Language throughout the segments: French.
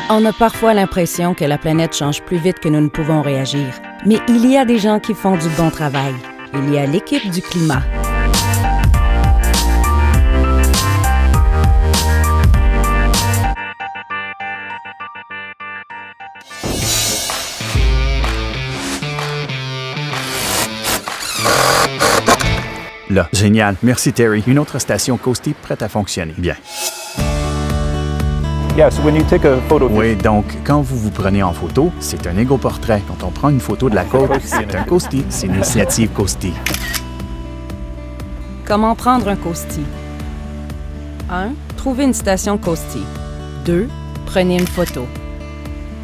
On a parfois l'impression que la planète change plus vite que nous ne pouvons réagir. Mais il y a des gens qui font du bon travail. Il y a l'équipe du climat. Là, génial. Merci Terry. Une autre station Coastie prête à fonctionner. Bien. Yeah, so when you take a photo... Oui, donc, quand vous vous prenez en photo, c'est un égo-portrait. Quand on prend une photo de la côte, c'est un Coastie. C'est une initiative Coastie. Comment prendre un Coastie? 1. Trouvez une station Coastie. 2. Prenez une photo.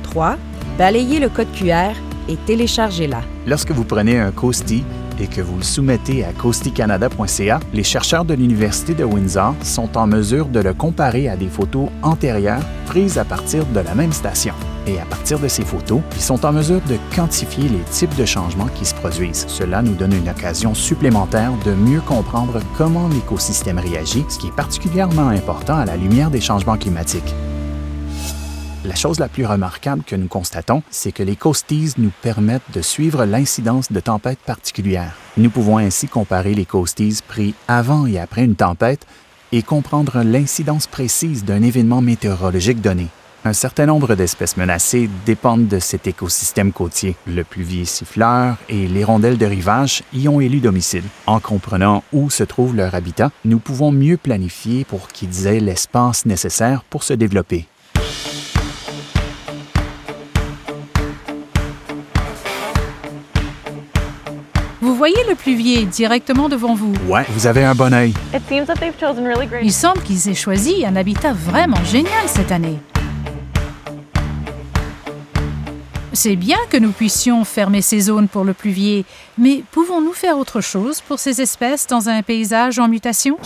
3. Balayez le code QR et téléchargez-la. Lorsque vous prenez un Coastie et que vous le soumettez à coastiecanada.ca, les chercheurs de l'Université de Windsor sont en mesure de le comparer à des photos antérieures prises à partir de la même station. Et à partir de ces photos, ils sont en mesure de quantifier les types de changements qui se produisent. Cela nous donne une occasion supplémentaire de mieux comprendre comment l'écosystème réagit, ce qui est particulièrement important à la lumière des changements climatiques. La chose la plus remarquable que nous constatons, c'est que les Coasties nous permettent de suivre l'incidence de tempêtes particulières. Nous pouvons ainsi comparer les Coasties pris avant et après une tempête et comprendre l'incidence précise d'un événement météorologique donné. Un certain nombre d'espèces menacées dépendent de cet écosystème côtier. Le pluvier siffleur et l'hirondelle de rivage y ont élu domicile. En comprenant où se trouve leur habitat, nous pouvons mieux planifier pour qu'ils aient l'espace nécessaire pour se développer. Vous voyez le pluvier directement devant vous. Ouais, vous avez un bon œil. Il semble qu'ils aient choisi un habitat vraiment génial cette année. C'est bien que nous puissions fermer ces zones pour le pluvier, mais pouvons-nous faire autre chose pour ces espèces dans un paysage en mutation?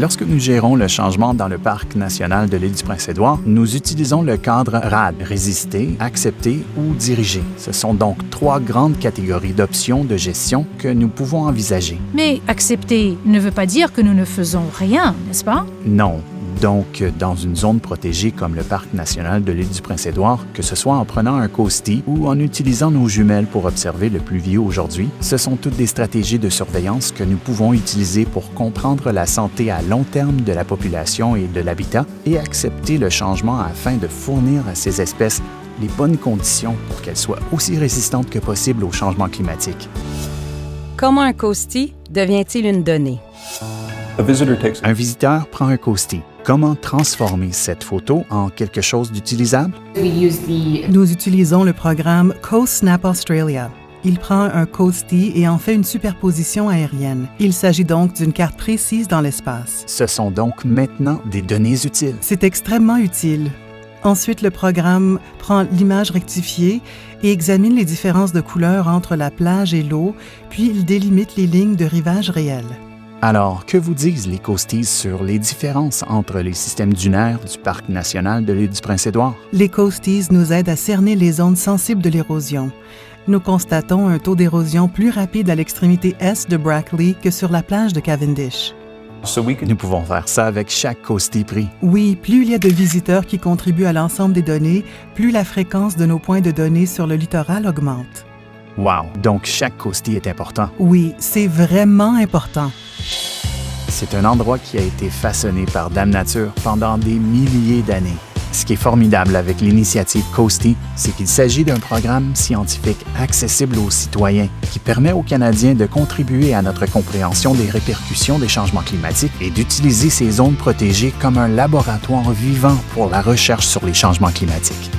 Lorsque nous gérons le changement dans le Parc national de l'île du Prince-Édouard, nous utilisons le cadre RAD, résister, accepter ou diriger. Ce sont donc 3 grandes catégories d'options de gestion que nous pouvons envisager. Mais accepter ne veut pas dire que nous ne faisons rien, n'est-ce pas? Non. Donc, dans une zone protégée comme le Parc national de l'île du Prince-Édouard, que ce soit en prenant un Coastie ou en utilisant nos jumelles pour observer le pluvieux aujourd'hui, ce sont toutes des stratégies de surveillance que nous pouvons utiliser pour comprendre la santé à long terme de la population et de l'habitat et accepter le changement afin de fournir à ces espèces les bonnes conditions pour qu'elles soient aussi résistantes que possible au changement climatique. Comment un Coastie devient-il une donnée? Un visiteur prend un Coastie. Comment transformer cette photo en quelque chose d'utilisable? Nous utilisons le programme CoSnap Australia. Il prend un Coastie et en fait une superposition aérienne. Il s'agit donc d'une carte précise dans l'espace. Ce sont donc maintenant des données utiles. C'est extrêmement utile. Ensuite, le programme prend l'image rectifiée et examine les différences de couleurs entre la plage et l'eau, puis il délimite les lignes de rivage réelles. Alors, que vous disent les Coasties sur les différences entre les systèmes dunaires du Parc national de l'île du Prince-Édouard? Les Coasties nous aident à cerner les zones sensibles de l'érosion. Nous constatons un taux d'érosion plus rapide à l'extrémité est de Brackley que sur la plage de Cavendish. Nous pouvons faire ça avec chaque Coastie pris. Oui, plus il y a de visiteurs qui contribuent à l'ensemble des données, plus la fréquence de nos points de données sur le littoral augmente. Wow! Donc, chaque Coastie est important. Oui, c'est vraiment important. C'est un endroit qui a été façonné par Dame Nature pendant des milliers d'années. Ce qui est formidable avec l'initiative Coastie, c'est qu'il s'agit d'un programme scientifique accessible aux citoyens qui permet aux Canadiens de contribuer à notre compréhension des répercussions des changements climatiques et d'utiliser ces zones protégées comme un laboratoire vivant pour la recherche sur les changements climatiques.